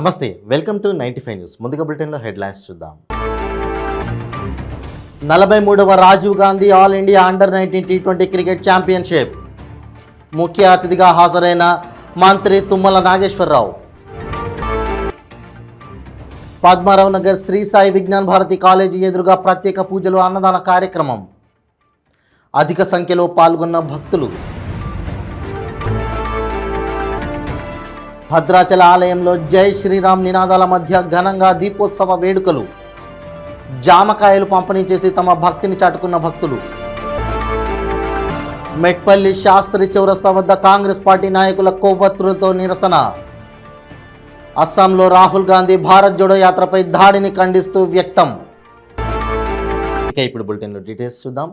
నమస్తే, welcome to 95 news. ముందుగా బులెటిన్లో హెడ్లైన్స్ చూద్దాం. 43వ Rajiv Gandhi all India under nineteen టీ20 క్రికెట్ ఛాంపియన్షిప్ ముఖ్య అతిథిగా హాజరైన మంత్రి తుమ్మల నాగేశ్వరరావు. పద్మారావు నగర్ శ్రీ సాయి విజ్ఞాన్ భారతి కాలేజీ ఎదురుగా ప్రత్యేక పూజలు, అన్నదాన కార్యక్రమం. అధిక సంఖ్యలో పాల్గొన్న భక్తులు. భద్రాచల ఆలయంలో జై శ్రీరామ్ నినాదాల మధ్య ఘనంగా దీపోత్సవ వేడుకలు. జామకాయలు పంపిణీ చేసి తమ భక్తిని చాటుకున్న భక్తులు. మెట్పల్లి శాస్త్రి చౌరస్తా వద్ద కాంగ్రెస్ పార్టీ నాయకుల కొవ్వొత్తులతో నిరసన. అస్సాంలో రాహుల్ గాంధీ భారత్ జోడో యాత్రపై దాడిని ఖండిస్తూ వ్యక్తం. ఇక ఇప్పుడు బులెటిన్లో డీటెయిల్స్ చూద్దాం.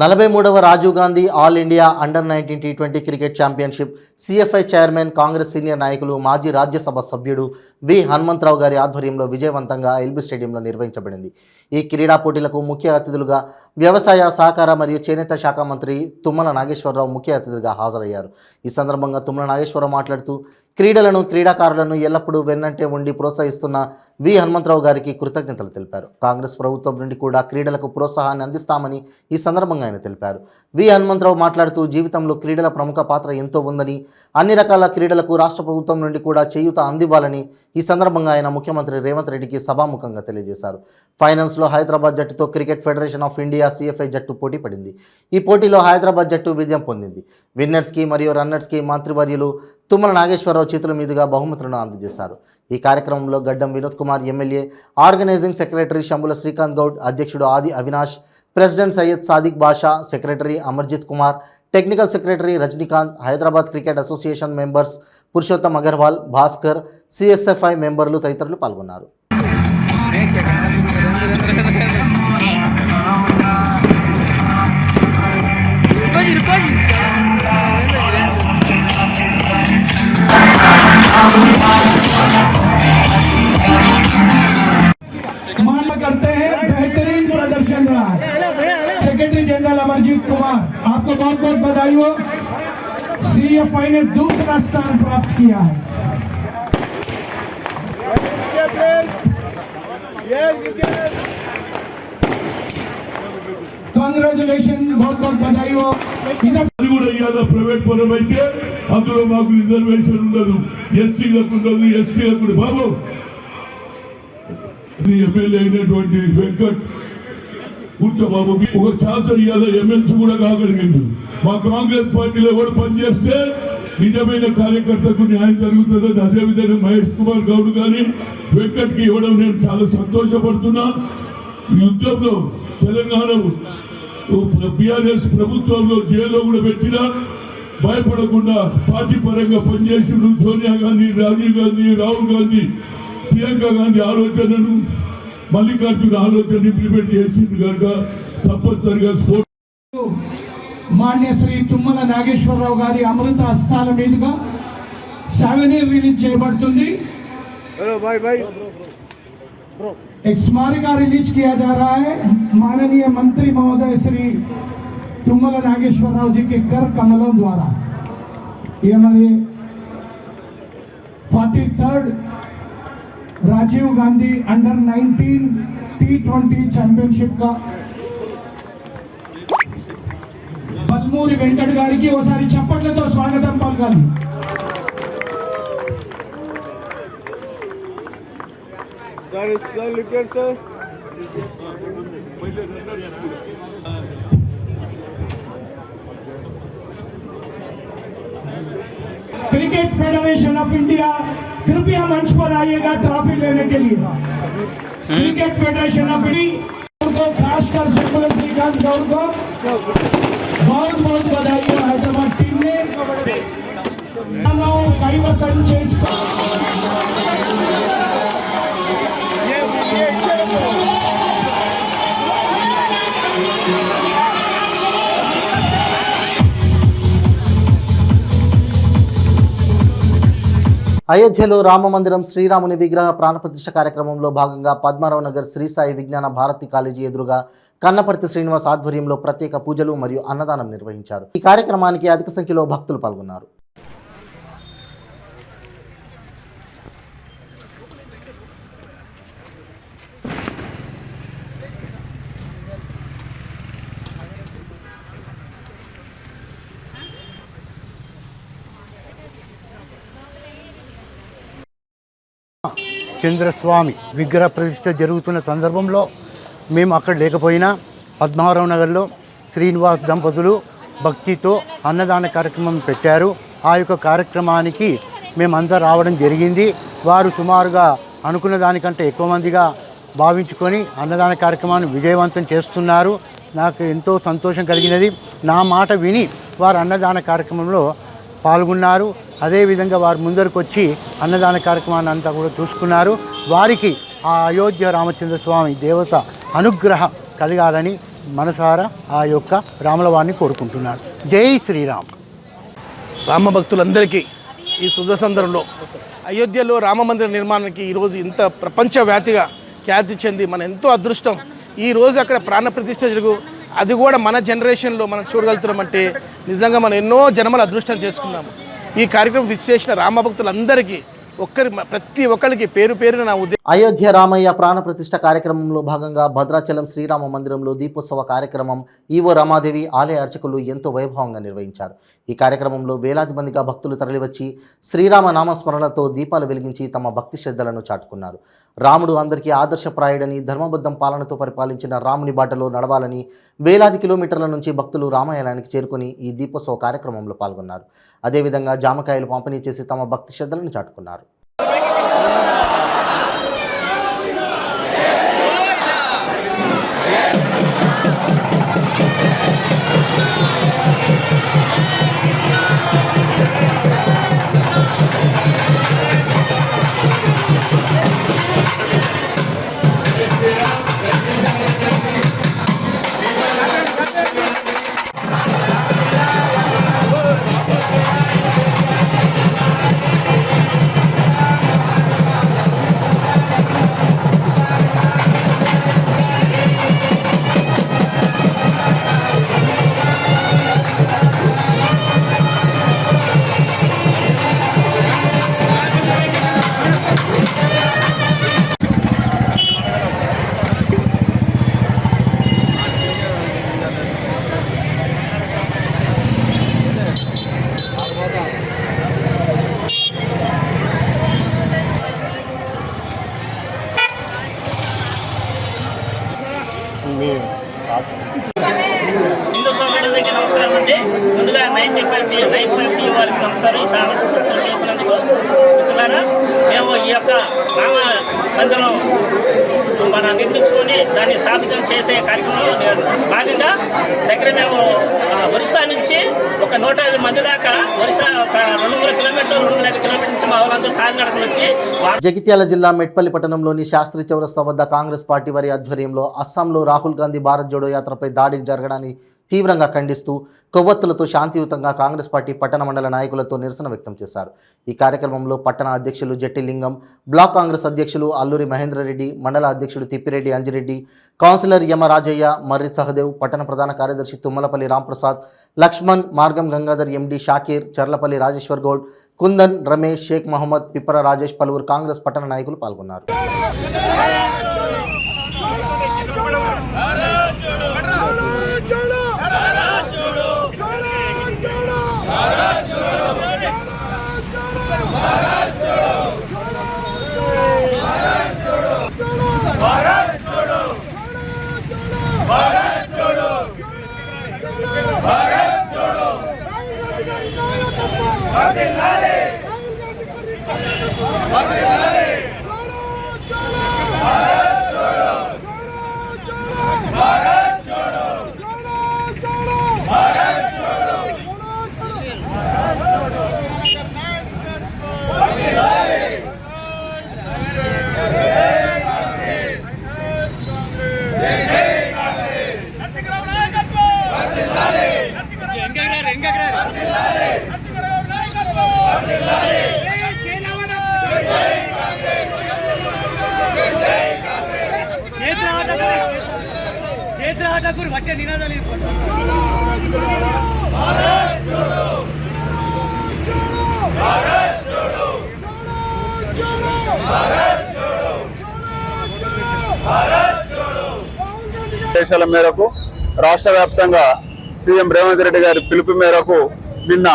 43వ Rajiv Gandhi all India under nineteen టీ20 cricket championship CFI chairman, Congress senior నాయకులు, మాజీ రాజ్యసభ సభ్యుడు వి హనుమంతరావు గారి ఆధ్వర్యంలో విజయవంతంగా ఎల్బీ స్టేడియంలో నిర్వహించబడింది. ఈ క్రీడా పోటీలకు ముఖ్య అతిథులుగా వ్యవసాయ, సహకార మరియు చేనేత శాఖ మంత్రి తుమ్మల నాగేశ్వరరావు ముఖ్య అతిథిగా హాజరయ్యారు. ఈ సందర్భంగా తుమ్మల నాగేశ్వరరావు మాట్లాడుతూ క్రీడలను, క్రీడాకారులను ఎల్లప్పుడూ వెన్నంటే ఉండి ప్రోత్సహిస్తున్న వి హనుమంతరావు గారికి కృతజ్ఞతలు తెలిపారు. కాంగ్రెస్ ప్రభుత్వం నుండి కూడా క్రీడలకు ప్రోత్సాహాన్ని అందిస్తామని ఈ సందర్భంగా ఆయన తెలిపారు. వి హనుమంతరావు మాట్లాడుతూ జీవితంలో క్రీడల ప్రముఖ పాత్ర ఎంతో ఉందని, అన్ని రకాల క్రీడలకు రాష్ట్ర ప్రభుత్వం నుండి కూడా చేయూత అందివ్వాలని ఈ సందర్భంగా ఆయన ముఖ్యమంత్రి రేవంత్ రెడ్డికి సభాముఖంగా తెలియజేశారు. ఫైనల్స్లో హైదరాబాద్ జట్టుతో cricket federation of India CFI జట్టు పోటీ పడింది. ఈ పోటీలో హైదరాబాద్ జట్టు విజయం పొందింది. విన్నర్స్కి మరియు రన్నర్స్కి మంత్రివర్యులు తుమ్మల నాగేశ్వరరావు చేతుల మీదుగా బహుమతులను అందజేశారు. ఈ కార్యక్రమంలో Gaddam Vinod Kumar MLA, organizing secretary Shambula Srikanth Goud, అధ్యక్షుడు Adi Avinash, president Syed Sadiq Basha, secretary Amarjit Kumar, technical secretary Rajinikanth, Hyderabad cricket association members Purushottam Agarwal, Bhaskar, CSFI మెంబర్లు తదితరులు పాల్గొన్నారు. मान्य करते हैं, बेहतरीन प्रदर्शन रहा है। सेक्रेटरी जनरल अमरजीत कुमार, आपको बहुत बहुत बधाई हो। सीएफआई ने दूसरा स्थान प्राप्त किया है। कांग्रेचुलेशन, बहुत बहुत बधाई हो। ప్రైవేట్ పరం అయితే అందులో మాకు రిజర్వేషన్ ఉండదు, ఎస్సీలకు ఉండదు, ఎస్టీలకు. బాబు ఎమ్మెల్యే అయినటువంటి వెంకట్ కూర్చోబాబు ఒక ఛాన్స్ ఇవ్వాలి. ఎమ్మెల్సీ కూడా కాగలిగింది. మా కాంగ్రెస్ పార్టీలో ఎవరు పనిచేస్తే నిజమైన కార్యకర్తకు న్యాయం జరుగుతుందని అదేవిధంగా మహేష్ కుమార్ గౌడ్ కానీ వెంకట్కి ఇవ్వడం నేను చాలా సంతోషపడుతున్నా. ఈ యుద్ధంలో తెలంగాణ బీఆర్ఎస్ ప్రభుత్వంలో జైల్లో కూడా పెట్టినా భయపడకుండా పార్టీ పరంగా పనిచేసిండు. సోనియా గాంధీ, రాజీవ్ గాంధీ, రాహుల్ గాంధీ, ప్రియాంక గాంధీ ఆలోచనను, మల్లికార్జున ఆలోచన ఇంప్లిమెంట్ చేసింది కనుక తప్పనిసరిగా మాన్య శ్రీ తుమ్మల నాగేశ్వరరావు గారి అమృత హస్తాల మీదుగా సావెనీర్ రిలీజ్ చేయబడుతుంది. एक स्मारिका रिलीज किया जा रहा है माननीय मंत्री महोदय श्री तुम्मल नागेश्वर राव जी के कर कमलों द्वारा। ये हमारे 43rd राजीव गांधी अंडर-19 टी20 चैंपियनशिप का बलमूरी वेंकट गारी की ओसारी चप्पट्लतो स्वागतं पलकाली. क्रिकेट फेडरेशन ऑफ इंडिया कृपया मंच पर आइएगा ट्रॉफी लेने के लिए. क्रिकेट फेडरेशन ऑफ इंडिया को खासकर शंबुल श्रीकांत गौड़ को बहुत बहुत बधाई हो. हैदराबाद टीम ने कैवसन చేసి అయోధ్యలో రామమందిరం శ్రీరాముని విగ్రహ ప్రాణప్రతిష్ఠ కార్యక్రమంలో భాగంగా పద్మారావు నగర్ శ్రీ సాయి విజ్ఞాన భారతి కాలేజీ ఎదురుగా కన్నపర్తి శ్రీనివాస్ ఆధ్వర్యంలో ప్రత్యేక పూజలు మరియు అన్నదానం నిర్వహించారు. ఈ కార్యక్రమానికి అధిక సంఖ్యలో భక్తులు పాల్గొన్నారు. రామచంద్ర స్వామి విగ్రహ ప్రతిష్ఠ జరుగుతున్న సందర్భంలో మేము అక్కడ లేకపోయినా పద్మారావు నగర్లో శ్రీనివాస్ దంపతులు భక్తితో అన్నదాన కార్యక్రమం పెట్టారు. ఆ యొక్క కార్యక్రమానికి మేమంతా రావడం జరిగింది. వారు సుమారుగా అనుకున్న దానికంటే ఎక్కువ మందిగా భావించుకొని అన్నదాన కార్యక్రమాన్ని విజయవంతం చేస్తున్నారు. నాకు ఎంతో సంతోషం కలిగినది. నా మాట విని వారు అన్నదాన కార్యక్రమంలో పాల్గొన్నారు. అదేవిధంగా వారు ముందరకు వచ్చి అన్నదాన కార్యక్రమాన్ని అంతా కూడా చూసుకున్నారు. వారికి ఆ అయోధ్య రామచంద్ర స్వామి దేవత అనుగ్రహం కలగాలని మనసారా ఆ యొక్క రాములవారిని కోరుకుంటున్నాను. జై శ్రీరామ్. రామ భక్తులందరికీ ఈ శుద్ధ సందర్భంలో అయోధ్యలో రామ మందిర నిర్మాణానికి ఈరోజు ఇంత ప్రపంచవ్యాప్తిగా ఖ్యాతి చెంది మన ఎంతో అదృష్టం. ఈరోజు అక్కడ ప్రాణ ప్రతిష్ఠ జరుగు, అది కూడా మన జనరేషన్లో మనం చూడగలుగుతున్నామంటే నిజంగా మనం ఎన్నో జన్మల అదృష్టం చేసుకున్నాము. ఈ కార్యక్రమం ఫిక్స్ చేసిన రామ భక్తులందరికీ ప్రతి ఒక్కరికి పేరు పేరున నా ఉద్దేశం. అయోధ్య రామయ్య ప్రాణ ప్రతిష్ఠ కార్యక్రమంలో భాగంగా భద్రాచలం శ్రీరామ మందిరంలో దీపోత్సవ కార్యక్రమం ఈవో రమాదేవి ఆలయ అర్చకులు ఎంతో వైభవంగా నిర్వహించారు. ఈ కార్యక్రమంలో వేలాది మందిగా భక్తులు తరలివచ్చి శ్రీరామ నామస్మరణతో దీపాలు వెలిగించి తమ భక్తి శ్రద్ధలను చాటుకున్నారు. రాముడు అందరికీ ఆదర్శప్రాయుడని, ధర్మబద్ధం పాలనతో పరిపాలించిన రాముని బాటలో నడవాలని వేలాది కిలోమీటర్ల నుంచి భక్తులు రామాయణానికి చేరుకుని ఈ దీపోత్సవ కార్యక్రమంలో పాల్గొన్నారు. అదేవిధంగా జామకాయలు పంపిణీ చేసి తమ భక్తి శ్రద్ధలను చాటుకున్నారు. హిందూ సోదరులకి నమస్కారం అండి. ముందుగా 950 వారికి నమస్కారం. ఈ సాగర్ చేసినందుకు మిత్రులారా, మేము ఈ యొక్క రామ మందిరం మన నిర్మించుకొని దాన్ని స్థాపితం చేసే కార్యక్రమంలో భాగంగా దగ్గర మేము ఒరిస్సా నుంచి ఒక 150 మంది దాకా, ఒరిస్సా ఒక 200 కిలోమీటర్లు 250 కిలోమీటర్ల నుంచి మా వాళ్ళందరూ కాలినడకలు వచ్చి. జగిత్యాల జిల్లా మెట్పల్లి పట్టణంలోని శాస్త్రి చౌరస్తా వద్ద కాంగ్రెస్ పార్టీ వారి ఆధ్వర్యంలో అస్సాంలో రాహుల్ గాంధీ భారత్ జోడో యాత్రపై దాడి జరగడాన్ని తీవ్రంగా ఖండిస్తూ కొవ్వొత్తులతో శాంతియుతంగా కాంగ్రెస్ పార్టీ పట్టణ మండల నాయకులతో నిరసన వ్యక్తం చేశారు. ఈ కార్యక్రమంలో పట్టణ అధ్యక్షులు జట్టి లింగం, బ్లాక్ కాంగ్రెస్ అధ్యక్షులు అల్లూరి మహేంద్రరెడ్డి, మండల అధ్యక్షుడు తిప్పిరెడ్డి అంజిరెడ్డి, కౌన్సిలర్ యమ రాజయ్య, మర్రి సహదేవ్, పట్టణ ప్రధాన కార్యదర్శి తుమ్మలపల్లి రాంప్రసాద్, లక్ష్మణ్, మార్గం గంగాధర్, ఎండి షాకీర్, చర్లపల్లి రాజేశ్వర్ గౌడ్, కుందన్, రమేష్, షేక్ మహమ్మద్, పిప్పర రాజేష్, పలువురు కాంగ్రెస్ పట్టణ నాయకులు పాల్గొన్నారు. ఆదేశాల మేరకు రాష్ట్ర వ్యాప్తంగా సీఎం రేవంత్ రెడ్డి గారి పిలుపు మేరకు నిన్న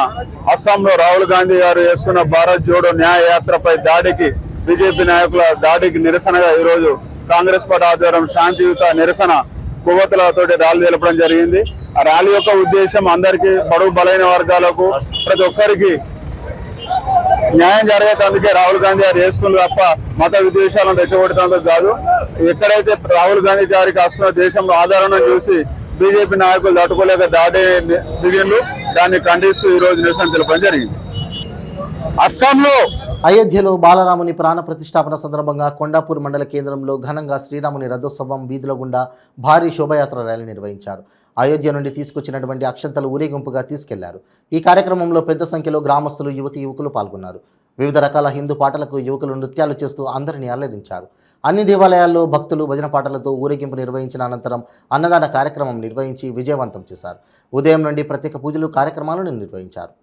అస్సాంలో రాహుల్ గాంధీ గారు చేస్తున్న భారత్ జోడో న్యాయ యాత్రపై దాడికి బీజేపీ నాయకుల దాడికి నిరసనగా ఈరోజు కాంగ్రెస్ పార్టీ ఆధ్వర్యం శాంతియుత నిరసన కొవ్వొత్తులతోటి ర్యాలీ తెలపడం జరిగింది. ఆ ర్యాలీ యొక్క ఉద్దేశం అందరికీ బడుగు బలైన వర్గాలకు ప్రతి ఒక్కరికి న్యాయం జరిగేందుకే రాహుల్ గాంధీ గారు చేస్తున్నారు తప్ప మత విద్వేషాలను రెచ్చగొట్టేందుకు కాదు. ఎక్కడైతే రాహుల్ గాంధీ గారికి వస్తున్న దేశంలో ఆధారాన్ని చూసి బీజేపీ నాయకులు తట్టుకోలేక దాడి దిగిండ్రు. దాన్ని ఖండిస్తూ ఈ రోజు నిరసన తెలపడం జరిగింది. అస్సాంలో అయోధ్యలో బాలరాముని ప్రాణ ప్రతిష్టాపన సందర్భంగా కొండాపూర్ మండల కేంద్రంలో ఘనంగా శ్రీరాముని రథోత్సవం వీధుల గుండా భారీ శోభయాత్ర ర్యాలీ నిర్వహించారు. అయోధ్య నుండి తీసుకొచ్చినటువంటి అక్షంతలు ఊరేగింపుగా తీసుకెళ్లారు. ఈ కార్యక్రమంలో పెద్ద సంఖ్యలో గ్రామస్తులు, యువతి యువకులు పాల్గొన్నారు. వివిధ రకాల హిందూ పాటలకు యువకులు నృత్యాలు చేస్తూ అందరినీ ఆహ్లాదించారు. అన్ని దేవాలయాల్లో భక్తులు భజన పాటలతో ఊరేగింపు నిర్వహించిన అనంతరం అన్నదాన కార్యక్రమం నిర్వహించి విజయవంతం చేశారు. ఉదయం నుండి ప్రత్యేక పూజలు కార్యక్రమాలను నిర్వహించారు.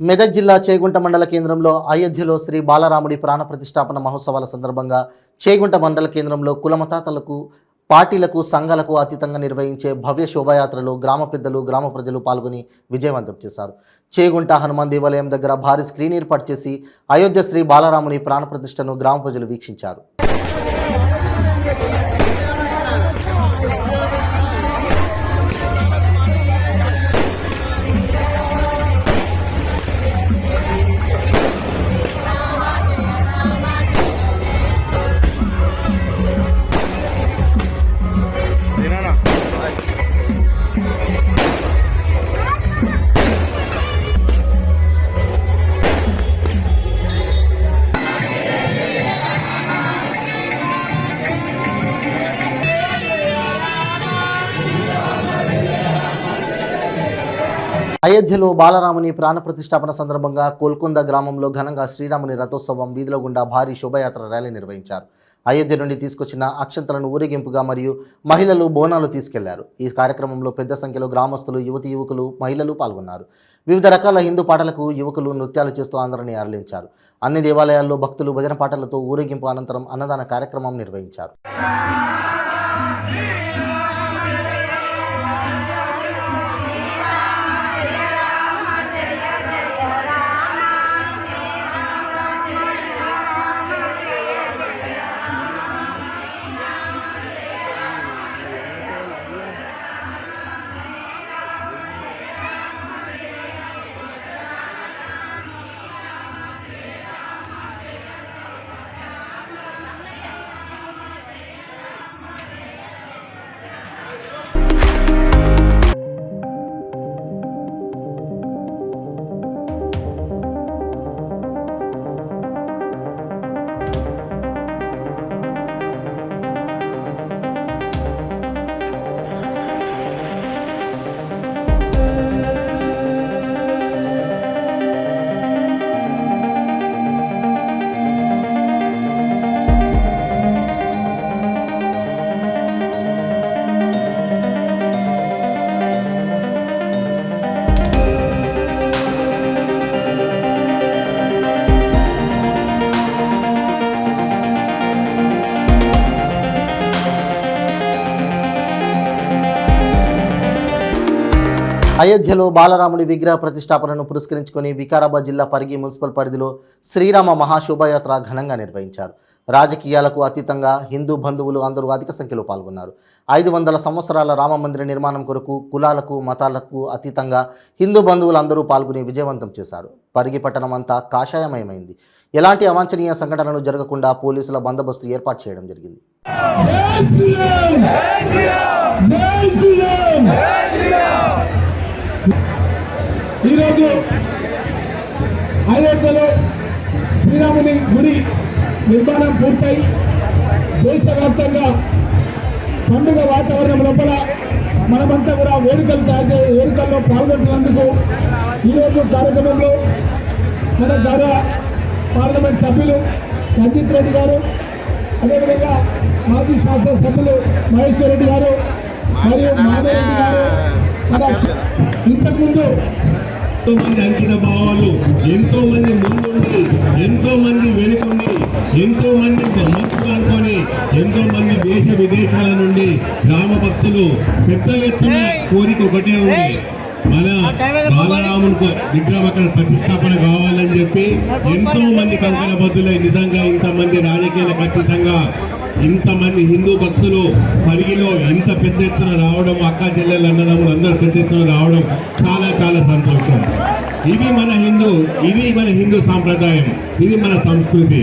మెదక్ జిల్లా చేగుంట మండల కేంద్రంలో అయోధ్యలో శ్రీ బాలరాముడి ప్రాణ ప్రతిష్టాపన మహోత్సవాల సందర్భంగా చేగుంట మండల కేంద్రంలో కులమతాతలకు, పార్టీలకు, సంఘాలకు అతీతంగా నిర్వహించే భవ్య శోభాయాత్రలో గ్రామ పెద్దలు, గ్రామ ప్రజలు పాల్గొని విజయవంతం చేశారు. చేగుంట హనుమాన్ దేవాలయం దగ్గర భారీ స్క్రీన్ ఏర్పాటు చేసి అయోధ్య శ్రీ బాలరాముని ప్రాణ ప్రతిష్టను గ్రామ ప్రజలు వీక్షించారు. అయోధ్యలో బాలరాముని ప్రాణ ప్రతిష్టాపన సందర్భంగా కోల్కొంద గ్రామంలో ఘనంగా శ్రీరాముని రథోత్సవం వీధుల గుండా భారీ శోభయాత్ర ర్యాలీ నిర్వహించారు. అయోధ్య నుండి తీసుకొచ్చిన అక్షంతలను ఊరేగింపుగా మరియు మహిళలు బోనాలు తీసుకెళ్లారు. ఈ కార్యక్రమంలో పెద్ద సంఖ్యలో గ్రామస్తులు, యువతి యువకులు, మహిళలు పాల్గొన్నారు. వివిధ రకాల హిందూ పాటలకు యువకులు నృత్యాలు చేస్తూ అందరినీ అరలించారు. అన్ని దేవాలయాల్లో భక్తులు భజన పాటలతో ఊరేగింపు అనంతరం అన్నదాన కార్యక్రమం నిర్వహించారు. అయోధ్యలో బాలరాముడి విగ్రహ ప్రతిష్టాపనను పురస్కరించుకొని వికారాబాద్ జిల్లా పరిగి మున్సిపల్ పరిధిలో శ్రీరామ మహాశోభాయాత్ర ఘనంగా నిర్వహించారు. రాజకీయాలకు అతీతంగా హిందూ బంధువులు అందరూ అధిక సంఖ్యలో పాల్గొన్నారు. 500 సంవత్సరాల రామ మందిర నిర్మాణం కొరకు కులాలకు, మతాలకు అతీతంగా హిందూ బంధువులు అందరూ పాల్గొని విజయవంతం చేశారు. పరిగి పట్టణం అంతా కాషాయమయమైంది. ఎలాంటి అవాంఛనీయ సంఘటనలు జరగకుండా పోలీసుల బందోబస్తు ఏర్పాటు చేయడం జరిగింది. ఈరోజు అయోధ్యలో శ్రీరాముని గుడి నిర్మాణం పూర్తయి దేశవ్యాప్తంగా పండుగ వాతావరణం లోపల మనమంతా కూడా వేడుకల్లో పాల్గొంటున్నందుకు ఈరోజు కార్యక్రమంలో మన ద్వారా పార్లమెంట్ సభ్యులు రంజిత్ రెడ్డి గారు, అదేవిధంగా మాజీ శాసనసభ్యులు మహేశ్వర్ రెడ్డి గారు మరియు మాధవరెడ్డి గారు, ఇంతకుముందు ఎంతో మంది అంకిత భావాలు, ఎంతో మంది ముందుండి, ఎంతో మంది వెనుకుండి, ఎంతో మంది మనసు అనుకొని, ఎంతో మంది దేశ విదేశాల నుండి రామ భక్తులు పెద్ద ఎత్తున కోరిక ఒకటే ఉంది, మన బాలరామునికి విగ్రహం అక్కడ ప్రతిష్టాపన కావాలని చెప్పి ఎంతో మంది కంకణబద్దులై నిజంగా ఇంతమంది రాజకీయాలు ఖచ్చితంగా ఇంతమంది హిందూ భక్తులు పరిగిలో ఇంత పెద్ద ఎత్తున రావడం, అక్క చెల్లెలు అన్నదమ్ములు అందరూ పెద్ద ఎత్తున రావడం చాలా చాలా సంతోషం. ఇది మన హిందూ సాంప్రదాయం, ఇది మన సంస్కృతి.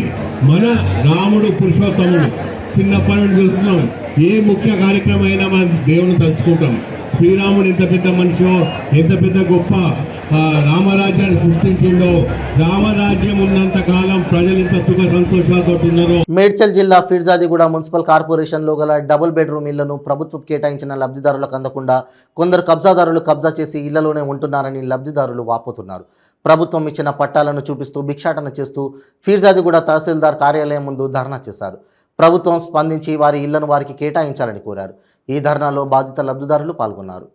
మన రాముడు పురుషోత్తముడు చిన్నప్పటి నుండి చూస్తున్నాం. ఏ ముఖ్య కార్యక్రమం అయినా మనం దేవుని తలుచుకుంటాం. శ్రీరాముడు ఎంత పెద్ద మనిషో, ఎంత పెద్ద గొప్ప రామరాజ్యాన్ని సృష్టించిందో, రామరాజ్యం ఉన్నంత కాలం ప్రజలు ఇంత సుఖ సంతోషాలతో ఉన్నారో. మేడ్చల్ జిల్లా ఫిర్జాదిగూడ మున్సిపల్ కార్పొరేషన్లో గల డబుల్ బెడ్రూమ్ ఇళ్లను ప్రభుత్వం కేటాయించిన లబ్ధిదారులకు అందకుండా కొందరు కబ్జాదారులు కబ్జా చేసి ఇళ్లలోనే ఉంటున్నారని లబ్ధిదారులు వాపోతున్నారు. ప్రభుత్వం ఇచ్చిన పట్టాలను చూపిస్తూ భిక్షాటన చేస్తూ ఫిర్జాదిగూడ తహసీల్దార్ కార్యాలయం ముందు ధర్నా చేశారు. ప్రభుత్వం స్పందించి వారి ఇళ్లను వారికి కేటాయించాలని కోరారు. ఈ ధర్నాలో బాధిత లబ్ధిదారులు పాల్గొన్నారు.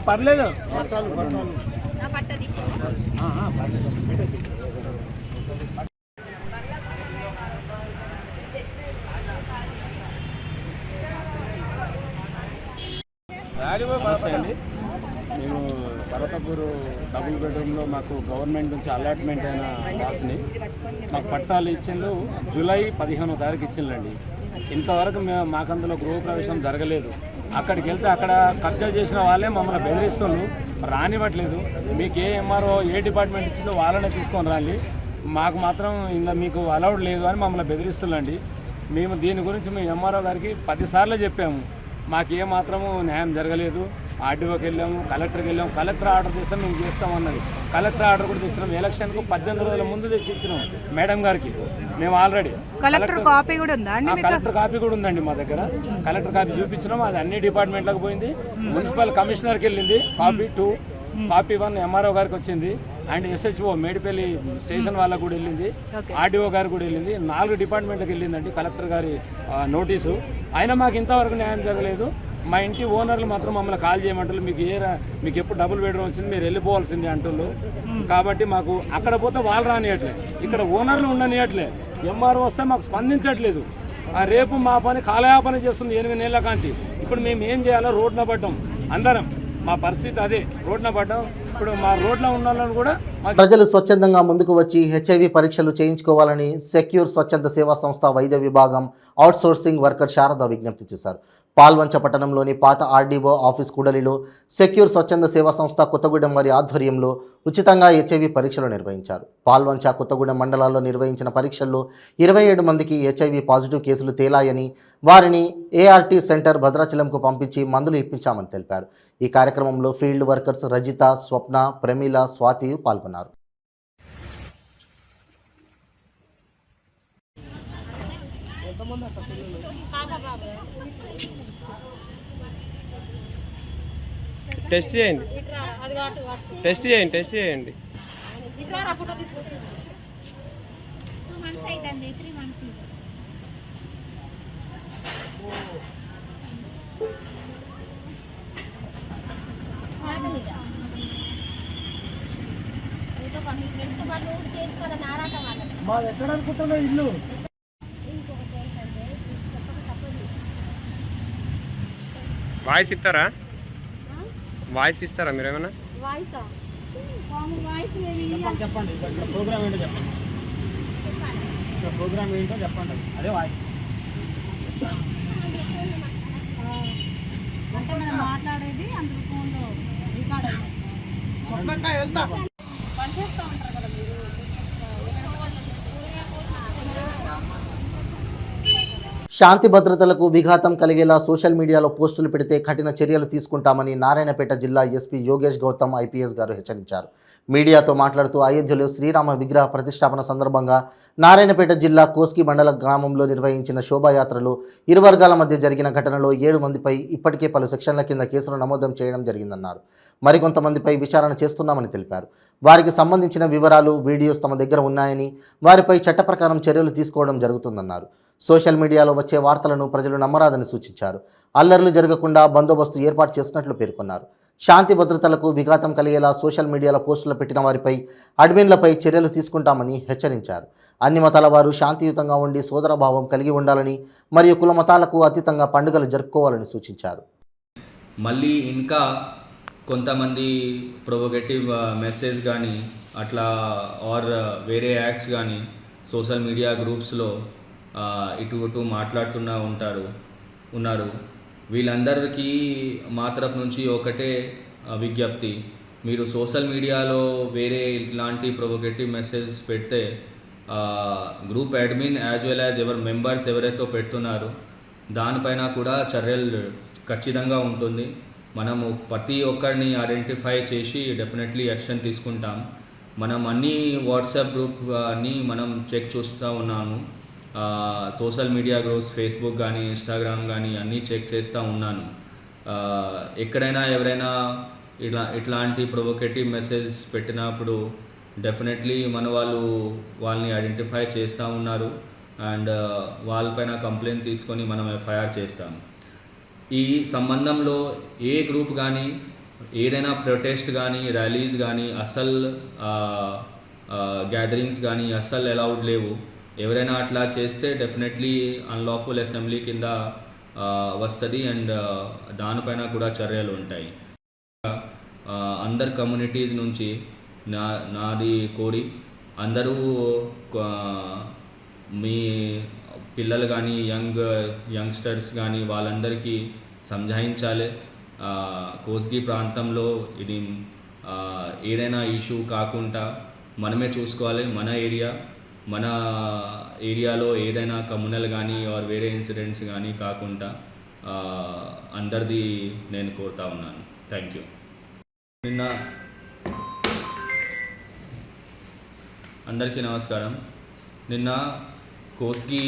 పర్లేదు. మేము పర్వతపూరు డబుల్ బెడ్రూమ్లో మాకు గవర్నమెంట్ నుంచి అలాట్మెంట్ అయిన వాసుని మాకు పట్టాలు ఇచ్చిండ్రు. జూలై 15వ తారీఖు ఇచ్చిండ్రండి. ఇంతవరకు మాకందులో గృహప్రవేశం జరగలేదు. అక్కడికి వెళ్తే అక్కడ కబ్జా చేసిన వాళ్ళే మమ్మల్ని బెదిరిస్తున్నారు, రానివ్వట్లేదు. మీకు ఏ ఎంఆర్ఓ ఏ డిపార్ట్మెంట్ ఇచ్చిందో వాళ్ళనే తీసుకొని రాలి, మాకు మాత్రం ఇంకా మీకు అలౌడ్ లేదు అని మమ్మల్ని బెదిరిస్తున్నాండి. మేము దీని గురించి మేము ఎంఆర్ఓ గారికి 10 సార్లు చెప్పాము, మాకు ఏమాత్రము న్యాయం జరగలేదు. ఆర్డీఓకి వెళ్ళాము, కలెక్టర్కి వెళ్ళాము. కలెక్టర్ ఆర్డర్ చేస్తాం, మేము చేస్తామన్నది. కలెక్టర్ ఆర్డర్ కూడా తెచ్చినాం. ఎలక్షన్కు 18 రోజుల ముందు తెచ్చి ఇచ్చినాం మేడం గారికి. మేము ఆల్రెడీ కలెక్టర్ కాపీ కూడా ఉందండి మా దగ్గర. కలెక్టర్ కాపీ చూపించినాం. అది అన్ని డిపార్ట్మెంట్లకు పోయింది. మున్సిపల్ కమిషనర్కి వెళ్ళింది కాపీ 2, కాపీ 1 ఎంఆర్ఓ గారికి వచ్చింది. అండ్ ఎస్హెచ్ఓ మేడిపల్లి స్టేషన్ వాళ్ళకు కూడా వెళ్ళింది, ఆర్డీఓ గారు కూడా వెళ్ళింది. 4 డిపార్ట్మెంట్లకు వెళ్ళిందండి కలెక్టర్ గారి నోటీసు. అయినా మాకు ఇంతవరకు న్యాయం జరగలేదు. మా ఇంటి ఓనర్లు మాత్రం మమ్మల్ని కాల్ చేయమంటారు, మీకు ఎప్పుడు డబుల్ బెడ్రూమ్ వచ్చింది, మీరు వెళ్ళిపోవాల్సింది అంటున్నారు. కాబట్టి మాకు అక్కడ పోతే వాళ్ళు రానియట్లేదు, ఇక్కడ ఓనర్లు ఉండనియట్లే. ఎంఆర్ఓ వస్తే మాకు స్పందించట్లేదు. రేపు మా పని కాలయాపన చేస్తుంది 8 నెలల కాంచి. ఇప్పుడు మేము ఏం చేయాలో రోడ్డున పడ్డాం అందరం. మా పరిస్థితి అదే, రోడ్డున పడ్డాం. ఇప్పుడు మా రోడ్లో ఉన్న వాళ్ళని కూడా ప్రజలు స్వచ్ఛందంగా ముందుకు వచ్చి హెచ్ఐవి పరీక్షలు చేయించుకోవాలని సెక్యూర్ స్వచ్ఛంద సేవా సంస్థ వైద్య విభాగం అవుట్సోర్సింగ్ వర్కర్ శారద విజ్ఞప్తి చేశారు. పాల్వంచ పట్టణంలోని పాత ఆర్డీఓ ఆఫీస్ కూడలిలో సెక్యూర్ స్వచ్ఛంద సేవా సంస్థ కొత్తగూడెం వారి ఆధ్వర్యంలో ఉచితంగా హెచ్ఐవి పరీక్షలు నిర్వహించారు. పాల్వంచ కొత్తగూడెం మండలాల్లో నిర్వహించిన పరీక్షల్లో 27 మందికి హెచ్ఐవి పాజిటివ్ కేసులు తేలాయని, వారిని ఏఆర్టీ సెంటర్ భద్రాచలంకు పంపించి మందులు ఇప్పించామని తెలిపారు. ఈ కార్యక్రమంలో ఫీల్డ్ వర్కర్స్ రజిత, స్వప్న, ప్రమీల, స్వాతి పాల్గొన్నారు. టెస్ట్ చేయండి. మాది ఎక్కడ అనుకుంటున్నా ఇల్లు వాయిస్ ఇస్తారా? వాయిస్ ఇస్తారా మీరు ఏమన్నా? చెప్పండి. ప్రోగ్రామ్ ఏంటో చెప్పండి. ప్రోగ్రామ్ ఏంటో చెప్పండి. అదే వాయిస్ అంటే మనం మాట్లాడేది అందులో ఫోన్లో రికార్డ్ అయింది. వెళ్తా పనిచేస్తూ ఉంటారు కదా మీరు. శాంతి భద్రతలకు విఘాతం కలిగేలా సోషల్ మీడియాలో పోస్టులు పెడితే కఠిన చర్యలు తీసుకుంటామని నారాయణపేట జిల్లా ఎస్పీ యోగేష్ గౌతమ్ ఐపీఎస్ గారు హెచ్చరించారు. మీడియాతో మాట్లాడుతూ అయోధ్యలో శ్రీరామ విగ్రహ ప్రతిష్టాపన సందర్భంగా నారాయణపేట జిల్లా కోస్గి మండల గ్రామంలో నిర్వహించిన శోభాయాత్రలో ఇరు వర్గాల మధ్య జరిగిన ఘటనలో 7 మందిపై ఇప్పటికే పలు సెక్షన్ల కింద కేసులు నమోదు చేయడం జరిగిందన్నారు. మరికొంతమందిపై విచారణ చేస్తున్నామని తెలిపారు. వారికి సంబంధించిన వివరాలు, వీడియోస్ తమ దగ్గర ఉన్నాయని, వారిపై చట్ట ప్రకారం చర్యలు తీసుకోవడం జరుగుతుందన్నారు. సోషల్ మీడియాలో వచ్చే వార్తలను ప్రజలు నమ్మరాదని సూచించారు. అల్లర్లు జరగకుండా బందోబస్తు ఏర్పాటు చేసినట్లు పేర్కొన్నారు. శాంతి భద్రతలకు విఘాతం కలిగేలా సోషల్ మీడియాలో పోస్టులు పెట్టిన వారిపై, అడ్మిన్లపై చర్యలు తీసుకుంటామని హెచ్చరించారు. అన్ని మతాల వారు శాంతియుతంగా ఉండి సోదరభావం కలిగి ఉండాలని మరియు కుల మతాలకు అతీతంగా పండుగలు జరుపుకోవాలని సూచించారు. మళ్ళీ ఇంకా కొంతమంది ప్రొవోకేటివ్ మెసేజ్ కానీ అట్లా ఆర్ వేరే యాక్ట్స్ కానీ సోషల్ మీడియా గ్రూప్స్లో ఇటు ఉన్నారు. వీళ్ళందరికీ మా తరఫు నుంచి ఒకటే విజ్ఞప్తి, మీరు సోషల్ మీడియాలో వేరే ఇట్లాంటి ప్రొవోకేటివ్ మెసేజ్ పెడితే group admin as well as ఎవరి మెంబర్స్ ఎవరైతే పెడుతున్నారో దానిపైన కూడా చర్యలు ఖచ్చితంగా ఉంటుంది. మనము ప్రతి ఒక్కరిని ఐడెంటిఫై చేసి డెఫినెట్లీ యాక్షన్ తీసుకుంటాం. మనం అన్ని వాట్సాప్ గ్రూప్ని మనం చెక్ చూస్తూ ఉన్నాము. సోషల్ మీడియా గ్రూప్స్ ఫేస్బుక్ కానీ ఇన్స్టాగ్రామ్ కానీ అన్నీ చెక్ చేస్తూ ఉన్నాను. ఎక్కడైనా ఎవరైనా ఇట్లాంటి ప్రొవోకేటివ్ మెసేజ్ పెట్టినప్పుడు డెఫినెట్లీ వాళ్ళని ఐడెంటిఫై చేస్తూ ఉన్నారు అండ్ వాళ్ళపైన కంప్లైంట్ తీసుకొని మనం ఎఫ్ఐఆర్ చేస్తాం. ఈ సంబంధంలో ఏ గ్రూప్ కానీ ఏదైనా ప్రొటెస్ట్ కానీ ర్యాలీస్ కానీ అస్సలు గ్యాదరింగ్స్ కానీ అస్సలు అలౌడ్ లేవు. ఎవరైనా అట్లా చేస్తే డెఫినెట్లీ అన్లాఫుల్ అసెంబ్లీ కింద వస్తుంది అండ్ దానిపైన కూడా చర్యలు ఉంటాయి. అందరు కమ్యూనిటీస్ నుంచి నాది కోరి అందరూ మీ పిల్లలు కానీ యంగ్స్టర్స్ కానీ వాళ్ళందరికీ సంజాయించాలి. కోస్గి ప్రాంతంలో ఇది ఏదైనా ఇష్యూ కాకుండా మనమే చూసుకోవాలి. మన ఏరియాలో ఏదైనా కమ్యూనల్ కానీ ఆర్ వేరే ఇన్సిడెంట్స్ కానీ కాకుండా అందరిది నేను కోరుతా ఉన్నాను. Thank you. అందరికీ నమస్కారం. నిన్న కోస్గి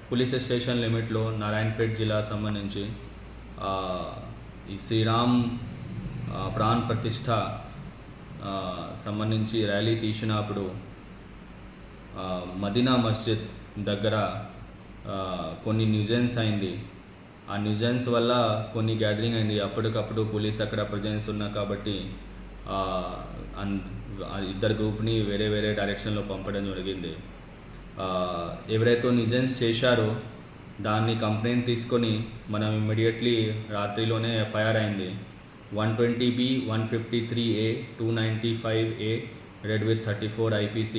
పోలీస్ స్టేషన్ లిమిట్లో నారాయణపేట జిల్లా సంబంధించి ఈ శ్రీరామ్ ప్రాణ ప్రతిష్ఠ సంబంధించి ర్యాలీ తీసినప్పుడు మదీనా మస్జిద్ దగ్గర కొన్ని న్యూజెన్స్ అయింది. ఆ న్యూజెన్స్ వల్ల కొన్ని గ్యాదరింగ్ అయింది. అప్పటికప్పుడు పోలీస్ అక్కడ ప్రజెన్స్ ఉన్నా కాబట్టి ఇద్దరు గ్రూప్ని వేరే వేరే డైరెక్షన్లో పంపడం జరిగింది. ఎవరైతే న్యూజెన్స్ చేశారో దాన్ని కంప్లైంట్ తీసుకొని మనం ఇమ్మీడియట్లీ రాత్రిలోనే ఎఫ్ఐఆర్ అయింది. 120B 153A 295A red with 34 IPC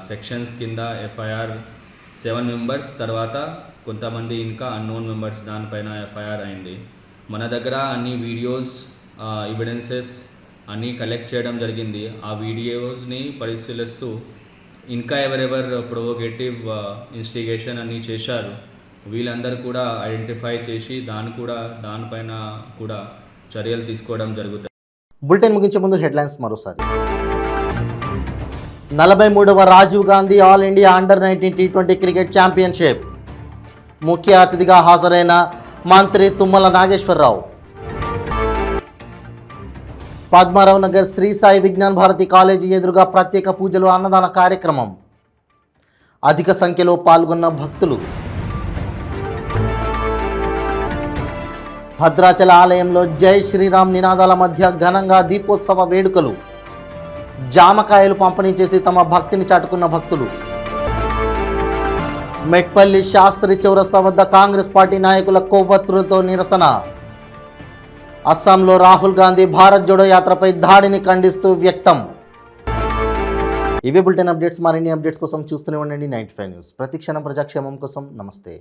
sections కింద ఎఫ్ఐఆర్ 7 మెంబర్స్, తర్వాత కొంతమంది ఇంకా అన్నోన్ మెంబర్స్ దానిపైన ఎఫ్ఐఆర్ అయింది. మన దగ్గర అన్ని వీడియోస్ ఎవిడెన్సెస్ అన్నీ కలెక్ట్ చేయడం జరిగింది. ఆ వీడియోస్ని పరిశీలిస్తూ ఇంకా ఎవరెవరు ప్రొవోకేటివ్ ఇన్స్టిగేషన్ అన్నీ చేశారు వీళ్ళందరూ కూడా ఐడెంటిఫై చేసి దానిపైన కూడా చర్యలు తీసుకోవడం జరుగుతుంది. బులెటిన్ ముగించే ముందు హెడ్లైన్స్ మరోసారి. 43వ Rajiv Gandhi all India under nineteen T20 cricket championship. ముఖ్య అతిథిగా హాజరైన మంత్రి తుమ్మల నాగేశ్వరరావు. పద్మారావు నగర్ శ్రీ సాయి విజ్ఞాన్ భారతి కాలేజీ ఎదురుగా ప్రత్యేక పూజలు, అన్నదాన కార్యక్రమం. అధిక సంఖ్యలో పాల్గొన్న భక్తులు. భద్రాచల ఆలయంలో జై శ్రీరామ్ నినాదాల మధ్య ఘనంగా దీపోత్సవ వేడుకలు. జామకాయలు పంపిణీ చేసి తమ భక్తిని చాటుకున్న భక్తులు. మెట్పల్లి శాస్త్రి చౌరస్తా వద్ద కాంగ్రెస్ పార్టీ నాయకుల కొవ్వొత్తులతో నిరసన. అస్సాంలో రాహుల్ గాంధీ భారత్ జోడో యాత్రపై దాడిని ఖండిస్తూ వ్యక్తం. ఇవే బులెటిన్ అప్డేట్స్, మరిన్ని అప్డేట్స్ కోసం చూస్తూనే ఉండండి 95 న్యూస్. ప్రతి క్షణం ప్రజాక్షేమం కోసం. నమస్తే.